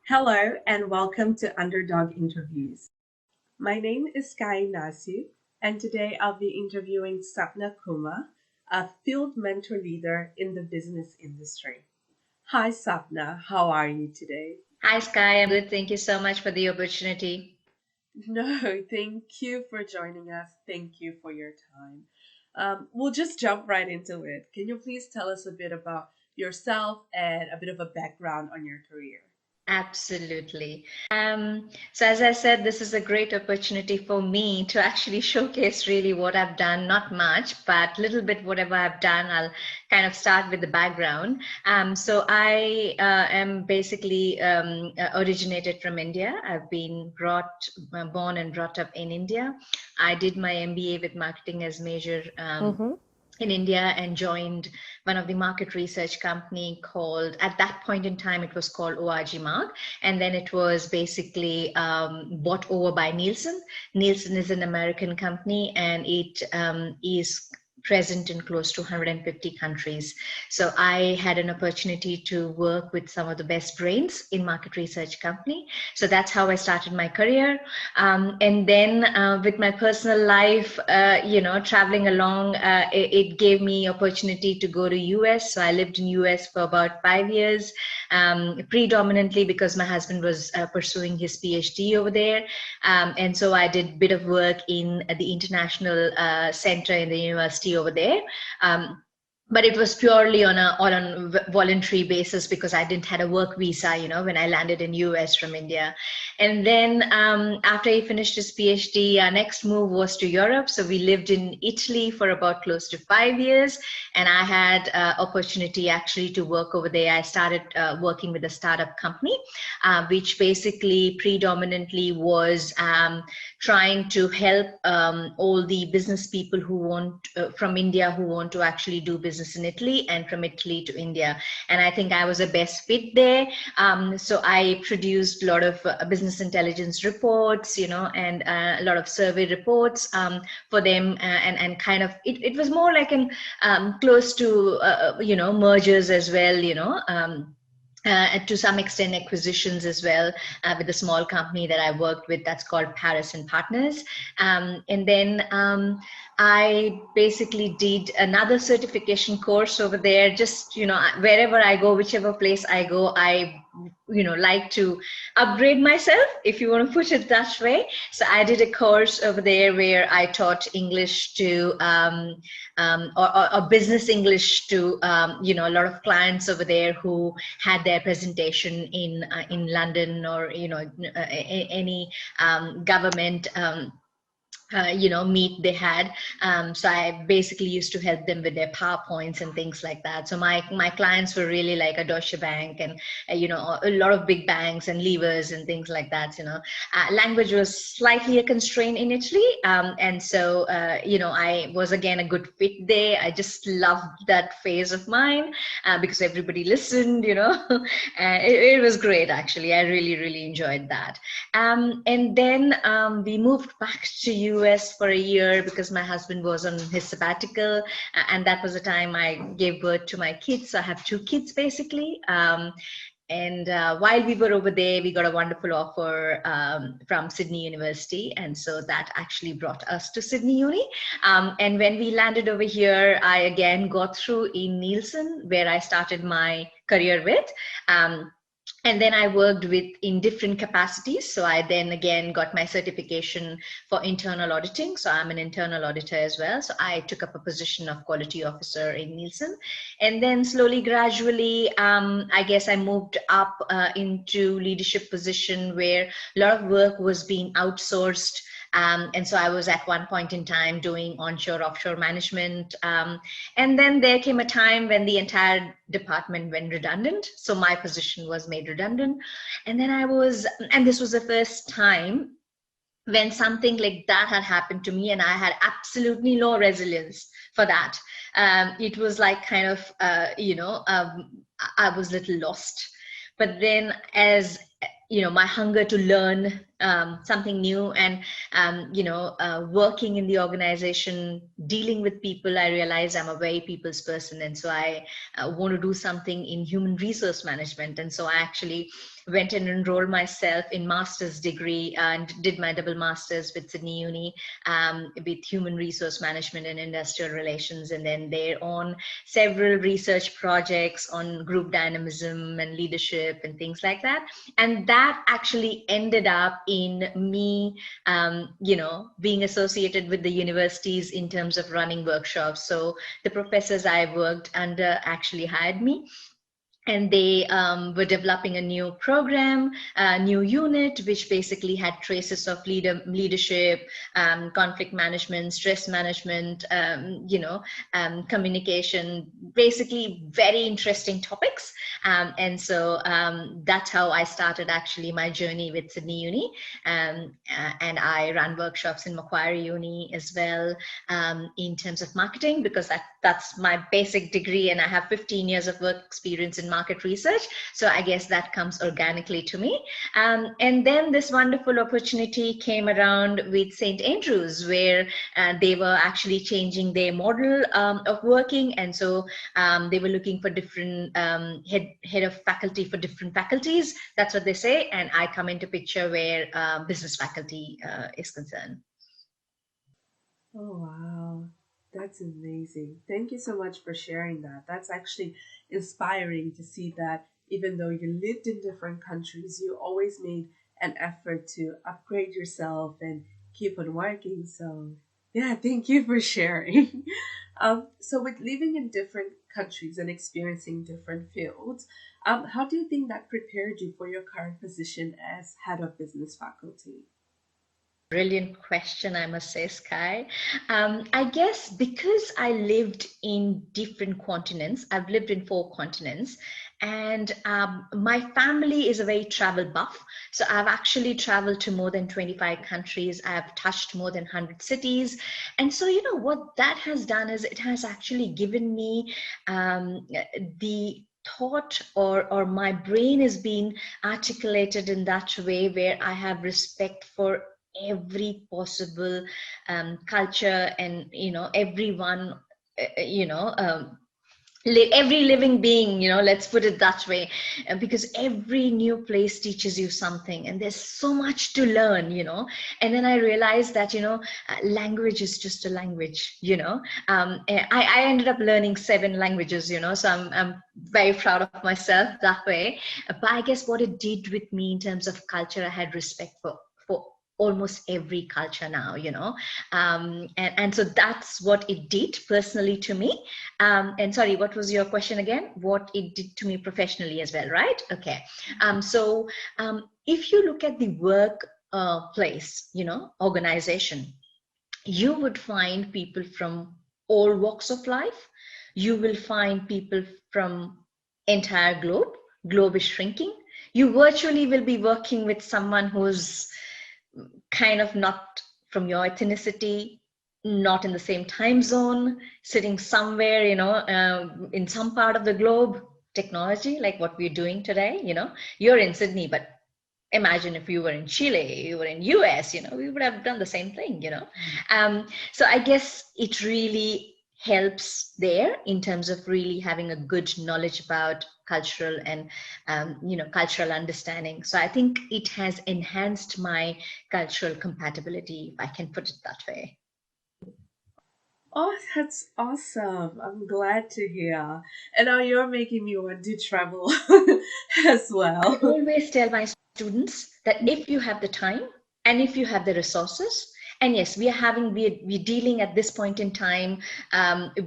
Hello and welcome to Underdog Interviews. My name is Sky Inácio, and today I'll be interviewing Sapna Kumar, a field mentor leader in the business industry. Hi Sapna, how are you today? Hi, Sky. I'm good. Thank you so much for the opportunity. No, thank you for joining us. Thank you for your time. We'll just jump right into it. Can you please tell us a bit about yourself and a bit of a background on your career? Absolutely. So as I said, this is a great opportunity for me to actually showcase really what I've done. Not much, but little bit whatever I've done. I'll kind of start with the background. So I am basically originated from India. I've been born and brought up in India. I did my MBA with marketing as major. In India and joined one of the market research company called, at that point in time, it was called ORG Mark. And then it was basically bought over by Nielsen. Nielsen is an American company and it is present in close to 150 countries. So I had an opportunity to work with some of the best brains in market research company. So that's how I started my career. And then with my personal life, traveling along, it gave me opportunity to go to US. So I lived in US for about 5 years, predominantly because my husband was pursuing his PhD over there. And so I did a bit of work in the international center in the university over there. But it was purely on a voluntary basis because I didn't had a work visa, when I landed in US from India. And then after he finished his PhD, our next move was to Europe. So we lived in Italy for about close to 5 years, and I had opportunity actually to work over there. I started working with a startup company, which basically predominantly was trying to help all the business people who want from India who want to actually do business in Italy and from Italy to India. And I think I was a best fit there. So I produced a lot of business intelligence reports, and a lot of survey reports for them. And kind of, it was more like an close to, mergers as well, to some extent acquisitions as well, with a small company that I worked with that's called Paris and Partners. And then I basically did another certification course over there. Just, wherever I go, whichever place I go, I like to upgrade myself, if you want to put it that way. So I did a course over there where I taught English to or business English to a lot of clients over there who had their presentation in London, or any government meet they had. So I basically used to help them with their PowerPoints and things like that. So my clients were really like a Deutsche Bank and a lot of big banks and levers and things like that. Language was slightly a constraint in Italy, and so I was again a good fit there. I just loved that phase of mine because everybody listened. It was great actually. I really enjoyed that. And then we moved back to US for a year because my husband was on his sabbatical, and that was the time I gave birth to my kids. So I have two kids basically. And while we were over there, we got a wonderful offer from Sydney University. And so that actually brought us to Sydney Uni. And when we landed over here, I again got through in Nielsen, where I started my career with. And then I worked in different capacities. So I then again got my certification for internal auditing. So I'm an internal auditor as well. So I took up a position of quality officer in Nielsen. And then slowly, gradually, I guess I moved up into leadership position where a lot of work was being outsourced. And so I was at one point in time doing onshore, offshore management. And then there came a time when the entire department went redundant. So my position was made redundant. And then and this was the first time when something like that had happened to me, and I had absolutely no resilience for that. It was like kind of, I was a little lost. But then as my hunger to learn something new. And working in the organization, dealing with people, I realized I'm a very people's person, and so I want to do something in human resource management. And so I actually went and enrolled myself in master's degree and did my double master's with Sydney Uni, with human resource management and industrial relations, and then there on several research projects on group dynamism and leadership and things like that. And that actually ended up in me being associated with the universities in terms of running workshops. So the professors I worked under actually hired me, and they were developing a new program, a new unit, which basically had traces of leadership, conflict management, stress management, communication, basically very interesting topics. And so that's how I started actually my journey with Sydney Uni. And I ran workshops in Macquarie Uni as well, in terms of marketing, because that's my basic degree, and I have 15 years of work experience in market research. So I guess that comes organically to me. And then this wonderful opportunity came around with St. Andrews, where they were actually changing their model of working. And so they were looking for different head of faculty for different faculties. That's what they say. And I come into picture where business faculty is concerned. Oh, wow. That's amazing. Thank you so much for sharing that. That's actually inspiring to see that even though you lived in different countries, you always made an effort to upgrade yourself and keep on working. So, yeah, thank you for sharing. So, with living in different countries and experiencing different fields, how do you think that prepared you for your current position as head of business faculty? Brilliant question, I must say, Sky. I guess because I lived in different continents, I've lived in 4 continents, and my family is a very travel buff. So I've actually traveled to more than 25 countries. I've touched more than 100 cities. And so, what that has done is it has actually given me the thought, or my brain is being articulated in that way where I have respect for every possible culture, and everyone, you know um, every living being, let's put it that way. Because every new place teaches you something, and there's so much to learn. And then I realized that language is just a language. I ended up learning 7 languages. So I'm very proud of myself that way. But I guess what it did with me in terms of culture, I had respect for almost every culture now. And so that's what it did personally to me. And sorry, what was your question again? What it did to me professionally as well, right? Okay. So if you look at the work place, organization, you would find people from all walks of life. You will find people from entire globe. Globe is shrinking. You virtually will be working with someone who's kind of not from your ethnicity, not in the same time zone, sitting somewhere, in some part of the globe. Technology, like what we're doing today, you're in Sydney, but imagine if you were in Chile, you were in US, we would have done the same thing. So I guess it really helps there in terms of really having a good knowledge about cultural and cultural understanding. So I think it has enhanced my cultural compatibility, if I can put it that way. Oh, that's awesome. I'm glad to hear. And now you're making me want to travel as I well. always tell my students that if you have the time and if you have the resources, and yes, we're dealing at this point in time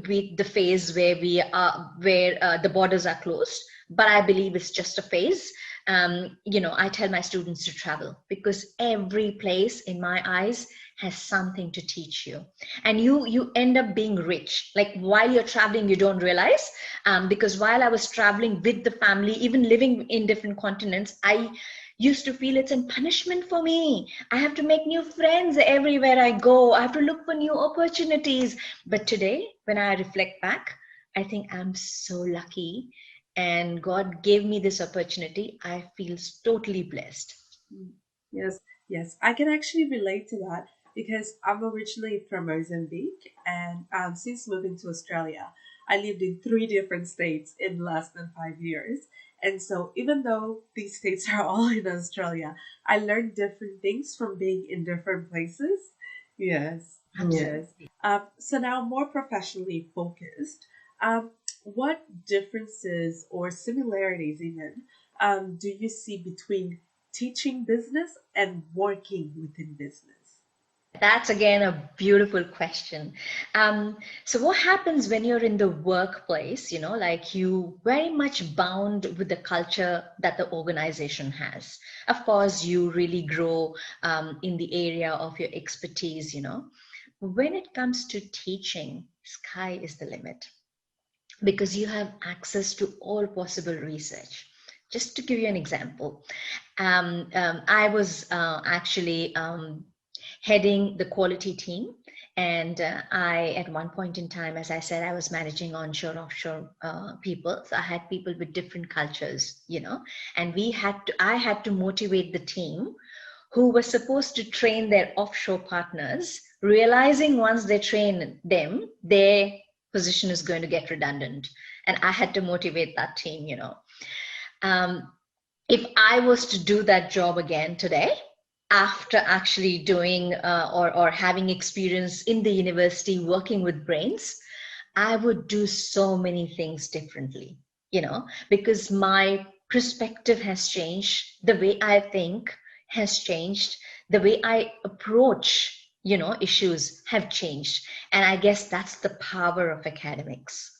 with the phase where the borders are closed, but I believe it's just a phase. I tell my students to travel, because every place in my eyes has something to teach you, and you end up being rich. Like while you're traveling, you don't realize, because while I was traveling with the family, even living in different continents, I used to feel it's a punishment for me. I have to make new friends everywhere I go. I have to look for new opportunities. But today, when I reflect back, I think I'm so lucky, and God gave me this opportunity. I feel totally blessed. Yes. Yes, I can actually relate to that because I'm originally from Mozambique, and since moving to Australia, I lived in three different states in less than 5 years. And so, even though these states are all in Australia, I learned different things from being in different places. Yes, yes. Absolutely. So, now more professionally focused, um, what differences or similarities, even, do you see between teaching business and working within business? That's again a beautiful question. So what happens when you're in the workplace, like you very much bound with the culture that the organization has. Of course, you really grow in the area of your expertise. When it comes to teaching, sky is the limit because you have access to all possible research. Just to give you an example, I was actually heading the quality team. And I, at one point in time, as I said, I was managing onshore, offshore people. So I had people with different cultures, and I had to motivate the team who were supposed to train their offshore partners, realizing once they train them, their position is going to get redundant. And I had to motivate that team. Um, if I was to do that job again today, after actually doing or having experience in the university working with brains, I would do so many things differently, because my perspective has changed, the way I think has changed, the way I approach, issues have changed. And I guess that's the power of academics.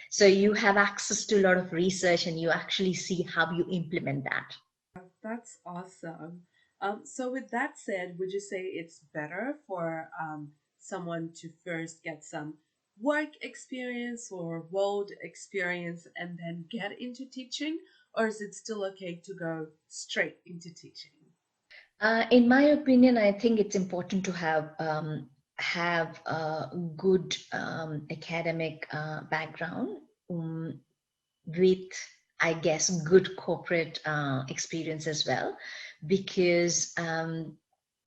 So you have access to a lot of research and you actually see how you implement that. That's awesome. So, with that said, would you say it's better for someone to first get some work experience or world experience and then get into teaching, or is it still okay to go straight into teaching? In my opinion, I think it's important to have a good academic background with, I guess, good corporate experience as well, because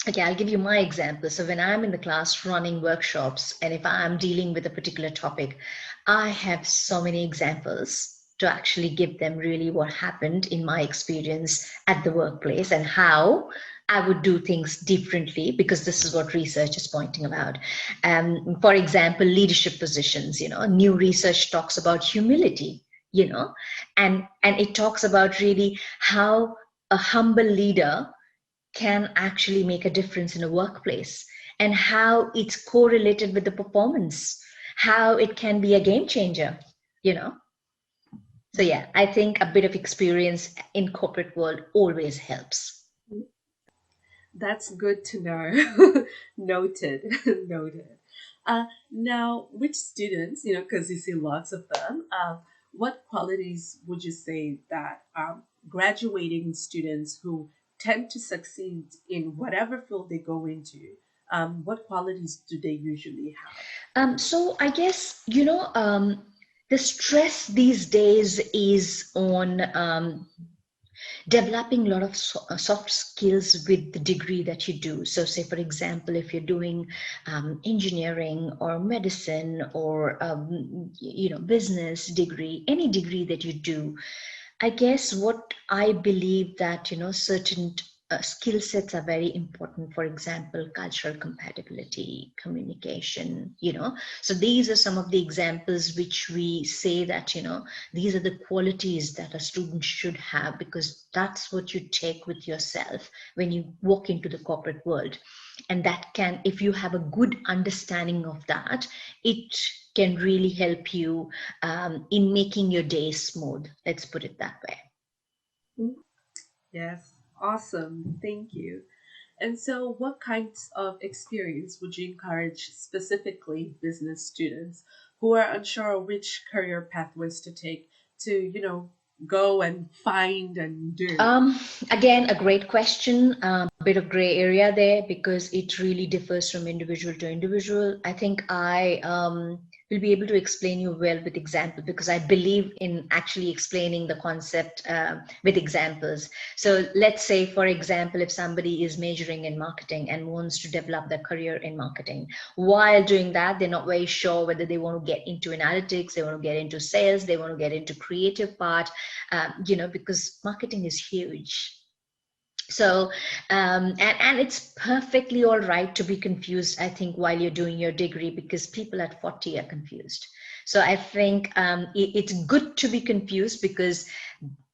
okay, I'll give you my example. So when I'm in the class running workshops, and if I'm dealing with a particular topic, I have so many examples to actually give them really what happened in my experience at the workplace and how I would do things differently, because this is what research is pointing about. For example, leadership positions, new research talks about humility, and it talks about really how a humble leader can actually make a difference in a workplace and how it's correlated with the performance, how it can be a game changer. So yeah, I think a bit of experience in corporate world always helps. That's good to know. Noted. Noted. Now, which students, because you see lots of them, what qualities would you say that graduating students who tend to succeed in whatever field they go into, what qualities do they usually have? So I guess, the stress these days is on developing a lot of soft skills with the degree that you do. So say, for example, if you're doing engineering or medicine or business degree, any degree that you do, I guess what I believe that, certain skill sets are very important. For example, cultural compatibility, communication. So these are some of the examples which we say that, these are the qualities that a student should have, because that's what you take with yourself when you walk into the corporate world. And that can, if you have a good understanding of that, it can really help you in making your day smooth. Let's put it that way. Yes, awesome. Thank you. And so, what kinds of experience would you encourage specifically business students who are unsure which career pathways to take to, go and find and do? Again, a great question. A bit of gray area there because it really differs from individual to individual. I think I will be able to explain you well with example, because I believe in actually explaining the concept with examples. So let's say, for example, if somebody is majoring in marketing and wants to develop their career in marketing, while doing that, they're not very sure whether they want to get into analytics, they want to get into sales, they want to get into creative part, because marketing is huge. So and it's perfectly all right to be confused, I think, while you're doing your degree, because people at 40 are confused. So I think it's good to be confused, because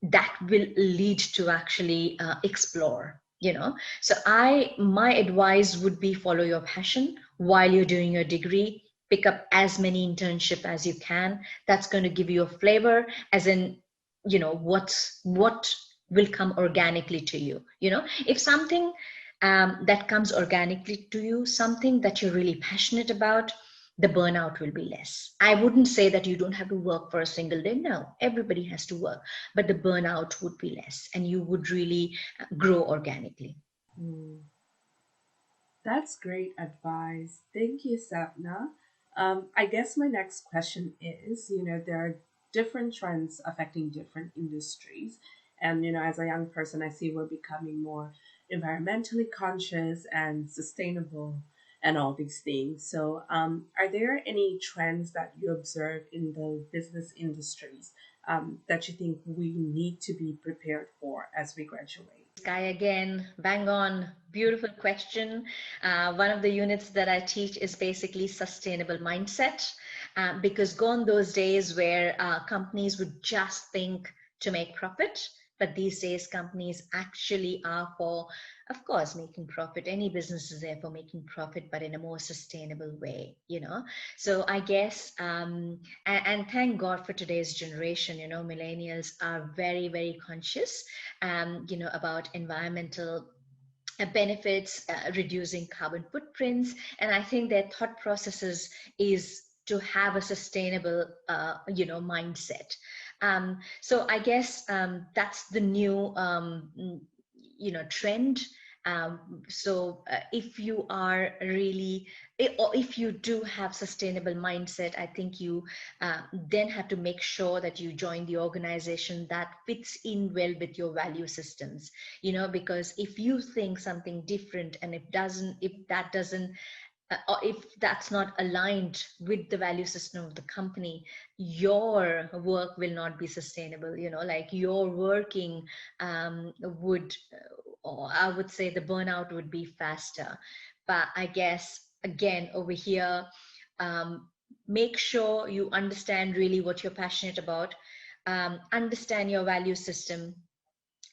that will lead to actually explore, so my advice would be, follow your passion while you're doing your degree. Pick up as many internship as you can. That's going to give you a flavor, as in, what will come organically to you. If something that comes organically to you, something that you're really passionate about, the burnout will be less. I wouldn't say that you don't have to work for a single day. No, everybody has to work, but the burnout would be less, and you would really grow organically. Mm, that's great advice. Thank you, Sapna. I guess my next question is, there are different trends affecting different industries. And, as a young person, I see we're becoming more environmentally conscious and sustainable and all these things. So, are there any trends that you observe in the business industries that you think we need to be prepared for as we graduate? Sky, again, bang on, beautiful question. One of the units that I teach is basically sustainable mindset, because gone those days where companies would just think to make profit. But these days, companies actually are for, of course, making profit. Any business is there for making profit, but in a more sustainable way. So I guess, and thank God for today's generation. Millennials are very, very conscious, about environmental benefits, reducing carbon footprints. And I think their thought processes is to have a sustainable, mindset. So I guess that's the new, trend. So if you are really, or if you do have sustainable mindset, I think you then have to make sure that you join the organization that fits in well with your value systems. Because if you think something different, and or if that's not aligned with the value system of the company, your work will not be sustainable. Like your working would, or I would say the burnout would be faster. But I guess, again, over here, um, make sure you understand really what you're passionate about, understand your value system,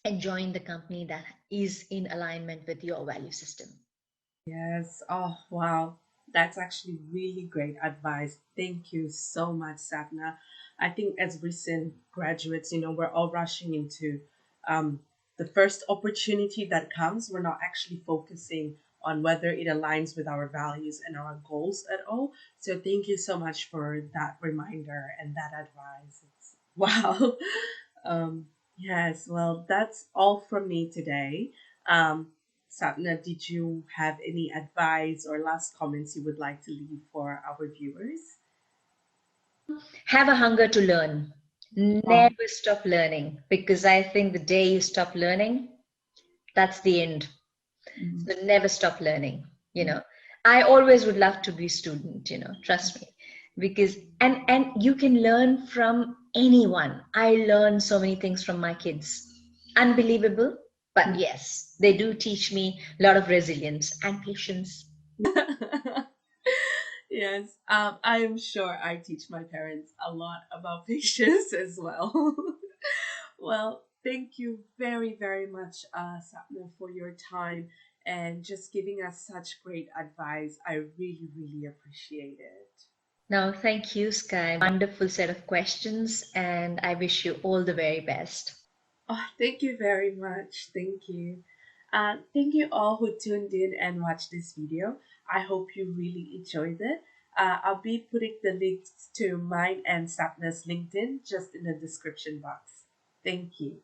and join the company that is in alignment with your value system. Yes. Oh, wow. That's actually really great advice. Thank you so much, Sapna. I think as recent graduates, we're all rushing into um, the first opportunity that comes. We're not actually focusing on whether it aligns with our values and our goals at all. So thank you so much for that reminder and that advice. It's, wow. Yes, well, that's all from me today. Sapna, did you have any advice or last comments you would like to leave for our viewers? Have a hunger to learn. Oh, Never stop learning, because I think the day you stop learning, that's the end. mm, So never stop learning. I always would love to be a student, trust me. Because and you can learn from anyone. I learn so many things from my kids. Unbelievable. But mm. yes, they do teach me a lot of resilience and patience. Yes, I am sure I teach my parents a lot about patience as well. Well, thank you very, very much, Sapna, for your time and just giving us such great advice. I really, really appreciate it. Now, thank you, Sky. Wonderful set of questions, and I wish you all the very best. Oh, thank you very much. Thank you. Thank you all who tuned in and watched this video. I hope you really enjoyed it. I'll be putting the links to mine and Sapna's LinkedIn just in the description box. Thank you.